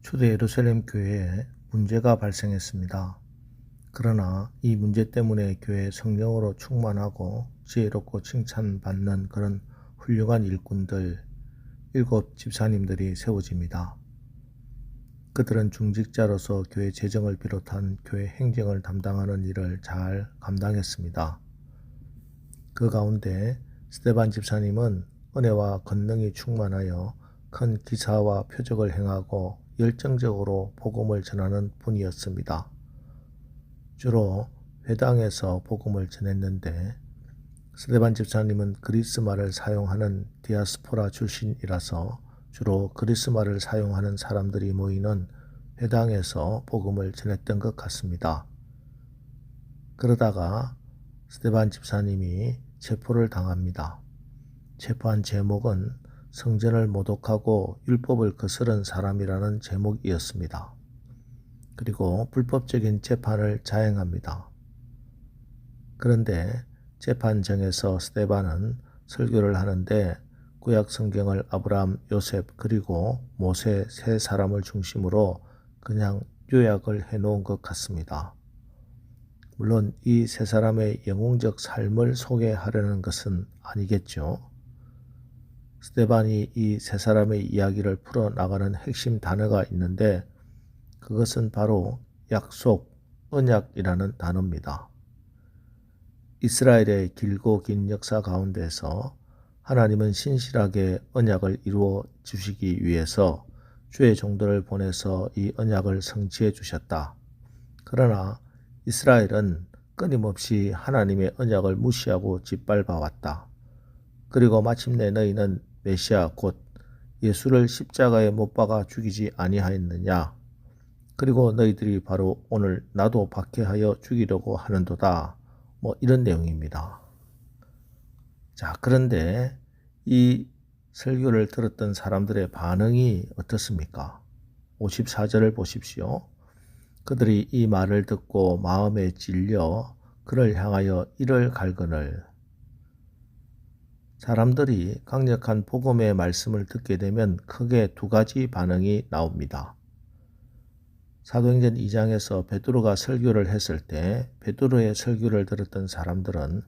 초대 예루살렘 교회에 문제가 발생했습니다. 그러나 이 문제 때문에 교회 성령으로 충만하고 지혜롭고 칭찬받는 그런 훌륭한 일꾼들, 7 집사님들이 세워집니다. 그들은 중직자로서 교회 재정을 비롯한 교회 행정을 담당하는 일을 잘 감당했습니다. 그 가운데 스데반 집사님은 은혜와 권능이 충만하여 큰 기사와 표적을 행하고 열정적으로 복음을 전하는 분이었습니다. 주로 회당에서 복음을 전했는데 스데반 집사님은 그리스말을 사용하는 디아스포라 출신이라서 주로 그리스말을 사용하는 사람들이 모이는 회당에서 복음을 전했던 것 같습니다. 그러다가 스데반 집사님이 체포를 당합니다. 체포한 제목은 성전을 모독하고 율법을 거스른 사람이라는 제목이었습니다. 그리고 불법적인 재판을 자행합니다. 그런데 재판정에서 스데반은 설교를 하는데 구약 성경을 아브라함, 요셉 그리고 모세 세 사람을 중심으로 그냥 요약을 해놓은 것 같습니다. 물론 이 세 사람의 영웅적 삶을 소개하려는 것은 아니겠죠. 스데반이 이 세 사람의 이야기를 풀어나가는 핵심 단어가 있는데 그것은 바로 약속, 언약이라는 단어입니다. 이스라엘의 길고 긴 역사 가운데서 하나님은 신실하게 언약을 이루어 주시기 위해서 주의 종들을 보내서 이 언약을 성취해 주셨다. 그러나 이스라엘은 끊임없이 하나님의 언약을 무시하고 짓밟아 왔다. 그리고 마침내 너희는 메시아 곧 예수를 십자가에 못 박아 죽이지 아니하였느냐. 그리고 너희들이 바로 오늘 나도 박해하여 죽이려고 하는도다. 이런 내용입니다. 자, 그런데 이 설교를 들었던 사람들의 반응이 어떻습니까? 54절을 보십시오. 그들이 이 말을 듣고 마음에 찔려 그를 향하여 이를 갈거늘. 사람들이 강력한 복음의 말씀을 듣게 되면 크게 두 가지 반응이 나옵니다. 사도행전 2장에서 베드로가 설교를 했을 때 베드로의 설교를 들었던 사람들은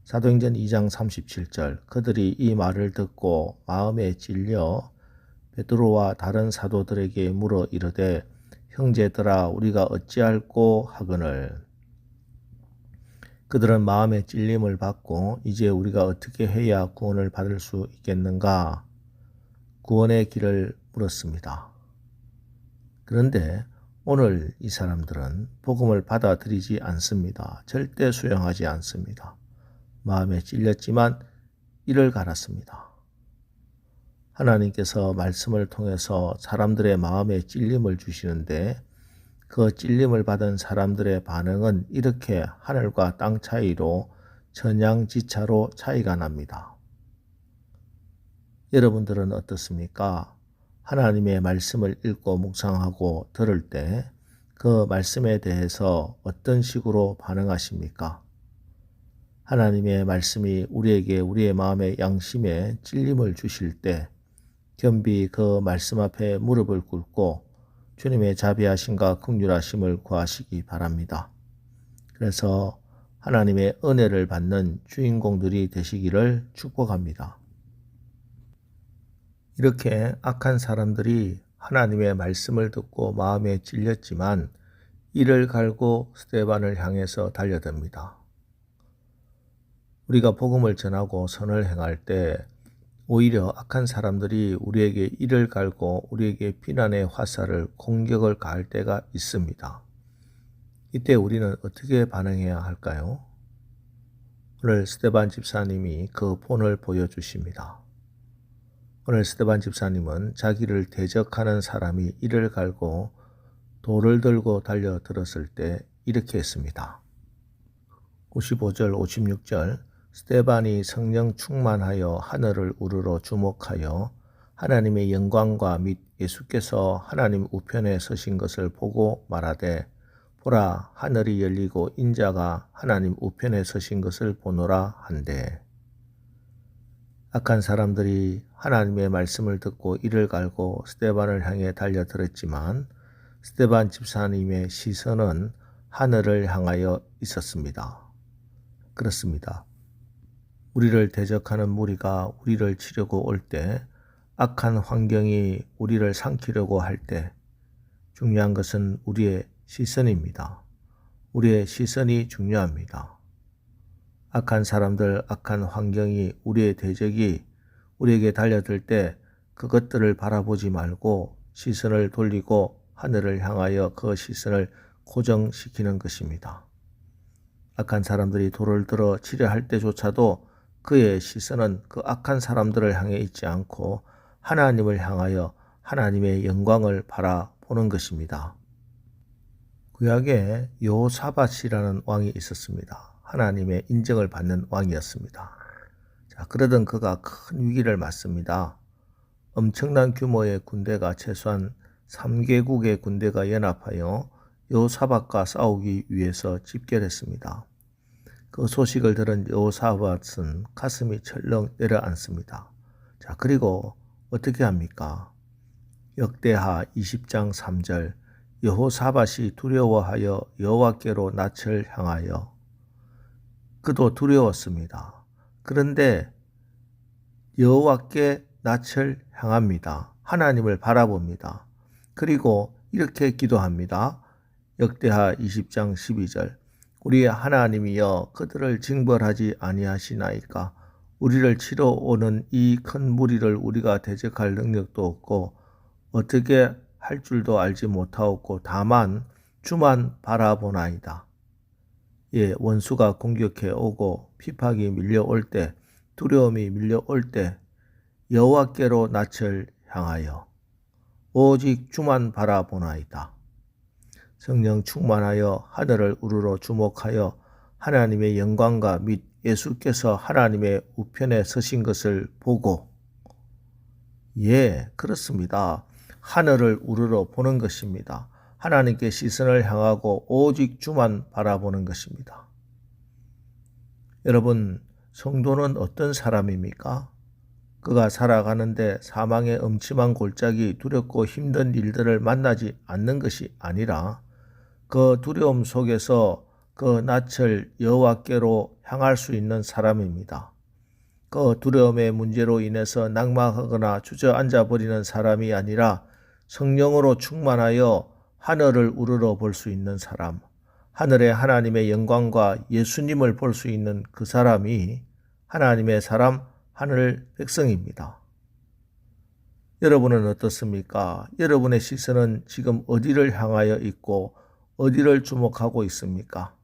사도행전 2장 37절 그들이 이 말을 듣고 마음에 찔려 베드로와 다른 사도들에게 물어 이르되 형제들아 우리가 어찌할꼬 하거늘. 그들은 마음의 찔림을 받고 이제 우리가 어떻게 해야 구원을 받을 수 있겠는가? 구원의 길을 물었습니다. 그런데 오늘 이 사람들은 복음을 받아들이지 않습니다. 절대 수용하지 않습니다. 마음에 찔렸지만 이를 갈았습니다. 하나님께서 말씀을 통해서 사람들의 마음에 찔림을 주시는데 그 찔림을 받은 사람들의 반응은 이렇게 하늘과 땅 차이로 천양지차로 차이가 납니다. 여러분들은 어떻습니까? 하나님의 말씀을 읽고 묵상하고 들을 때 그 말씀에 대해서 어떤 식으로 반응하십니까? 하나님의 말씀이 우리에게 우리의 마음의 양심에 찔림을 주실 때 겸비 그 말씀 앞에 무릎을 꿇고 주님의 자비하심과 긍휼하심을 구하시기 바랍니다. 그래서 하나님의 은혜를 받는 주인공들이 되시기를 축복합니다. 이렇게 악한 사람들이 하나님의 말씀을 듣고 마음에 찔렸지만 이를 갈고 스데반을 향해서 달려듭니다. 우리가 복음을 전하고 선을 행할 때 오히려 악한 사람들이 우리에게 이를 갈고 우리에게 비난의 화살을 공격을 가할 때가 있습니다. 이때 우리는 어떻게 반응해야 할까요? 오늘 스데반 집사님이 그 본을 보여주십니다. 오늘 스데반 집사님은 자기를 대적하는 사람이 이를 갈고 돌을 들고 달려들었을 때 이렇게 했습니다. 55절 56절 스데반이 성령 충만하여 하늘을 우러러 주목하여 하나님의 영광과 및 예수께서 하나님 우편에 서신 것을 보고 말하되 보라 하늘이 열리고 인자가 하나님 우편에 서신 것을 보노라 한대. 악한 사람들이 하나님의 말씀을 듣고 이를 갈고 스데반을 향해 달려들었지만 스데반 집사님의 시선은 하늘을 향하여 있었습니다. 그렇습니다. 우리를 대적하는 무리가 우리를 치려고 올 때, 악한 환경이 우리를 삼키려고 할 때 중요한 것은 우리의 시선입니다. 우리의 시선이 중요합니다. 악한 사람들, 악한 환경이 우리의 대적이 우리에게 달려들 때 그것들을 바라보지 말고 시선을 돌리고 하늘을 향하여 그 시선을 고정시키는 것입니다. 악한 사람들이 돌을 들어 치려 할 때조차도 그의 시선은 그 악한 사람들을 향해 있지 않고 하나님을 향하여 하나님의 영광을 바라보는 것입니다. 구약에 여호사밧이라는 왕이 있었습니다. 하나님의 인정을 받는 왕이었습니다. 자, 그러던 그가 큰 위기를 맞습니다. 엄청난 규모의 군대가 최소한 3개국의 군대가 연합하여 여호사밧과 싸우기 위해서 집결했습니다. 그 소식을 들은 여호사밧은 가슴이 철렁 내려앉습니다. 자, 그리고 어떻게 합니까? 역대하 20장 3절 여호사밧이 두려워하여 여호와께로 낯을 향하여. 그도 두려웠습니다. 그런데 여호와께 낯을 향합니다. 하나님을 바라봅니다. 그리고 이렇게 기도합니다. 역대하 20장 12절 우리의 하나님이여 그들을 징벌하지 아니하시나이까. 우리를 치러 오는 이 큰 무리를 우리가 대적할 능력도 없고 어떻게 할 줄도 알지 못하옵고 다만 주만 바라보나이다. 예, 원수가 공격해 오고 핍박이 밀려올 때, 두려움이 밀려올 때 여호와께로 낯을 향하여 오직 주만 바라보나이다. 성령 충만하여 하늘을 우러러 주목하여 하나님의 영광과 및 예수께서 하나님의 우편에 서신 것을 보고, 예, 그렇습니다. 하늘을 우러러 보는 것입니다. 하나님께 시선을 향하고 오직 주만 바라보는 것입니다. 여러분, 성도는 어떤 사람입니까? 그가 살아가는데 사망의 음침한 골짜기, 두렵고 힘든 일들을 만나지 않는 것이 아니라 그 두려움 속에서 그 낯을 여호와께로 향할 수 있는 사람입니다. 그 두려움의 문제로 인해서 낙망하거나 주저앉아 버리는 사람이 아니라 성령으로 충만하여 하늘을 우러러 볼 수 있는 사람, 하늘에 하나님의 영광과 예수님을 볼 수 있는 그 사람이 하나님의 사람, 하늘 백성입니다. 여러분은 어떻습니까? 여러분의 시선은 지금 어디를 향하여 있고 어디를 주목하고 있습니까?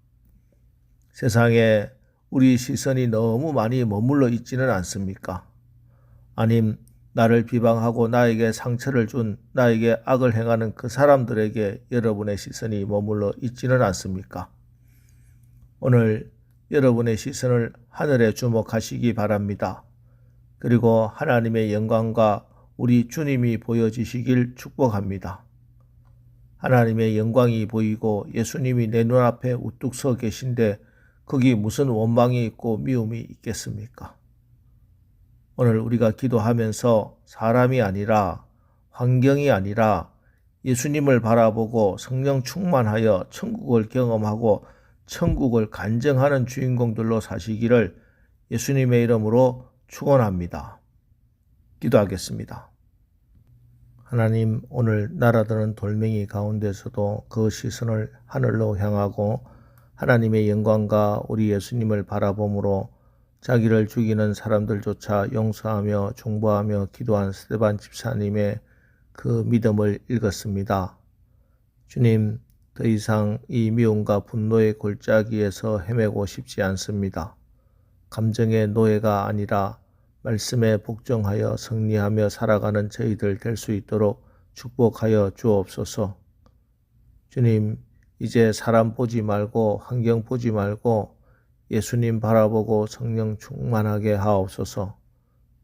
세상에 우리 시선이 너무 많이 머물러 있지는 않습니까? 아님 나를 비방하고 나에게 상처를 준, 나에게 악을 행하는 그 사람들에게 여러분의 시선이 머물러 있지는 않습니까? 오늘 여러분의 시선을 하늘에 주목하시기 바랍니다. 그리고 하나님의 영광과 우리 주님이 보여지시길 축복합니다. 하나님의 영광이 보이고 예수님이 내 눈앞에 우뚝 서 계신데 거기 무슨 원망이 있고 미움이 있겠습니까? 오늘 우리가 기도하면서 사람이 아니라 환경이 아니라 예수님을 바라보고 성령 충만하여 천국을 경험하고 천국을 간증하는 주인공들로 사시기를 예수님의 이름으로 축원합니다. 기도하겠습니다. 하나님, 오늘 날아드는 돌멩이 가운데서도 그 시선을 하늘로 향하고 하나님의 영광과 우리 예수님을 바라봄으로 자기를 죽이는 사람들조차 용서하며 중보하며 기도한 스데반 집사님의 그 믿음을 읽었습니다. 주님, 더 이상 이 미움과 분노의 골짜기에서 헤매고 싶지 않습니다. 감정의 노예가 아니라 말씀에 복종하여 승리하며 살아가는 저희들 될 수 있도록 축복하여 주옵소서. 주님, 이제 사람 보지 말고 환경 보지 말고 예수님 바라보고 성령 충만하게 하옵소서.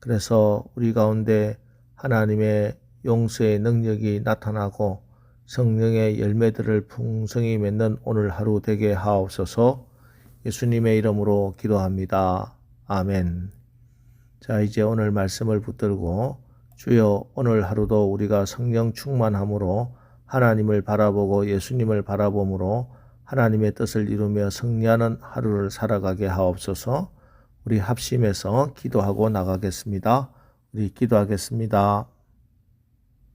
그래서 우리 가운데 하나님의 용서의 능력이 나타나고 성령의 열매들을 풍성히 맺는 오늘 하루 되게 하옵소서. 예수님의 이름으로 기도합니다. 아멘. 자, 이제 오늘 말씀을 붙들고 주여 오늘 하루도 우리가 성령 충만함으로 하나님을 바라보고 예수님을 바라봄으로 하나님의 뜻을 이루며 승리하는 하루를 살아가게 하옵소서. 우리 합심해서 기도하고 나가겠습니다. 우리 기도하겠습니다.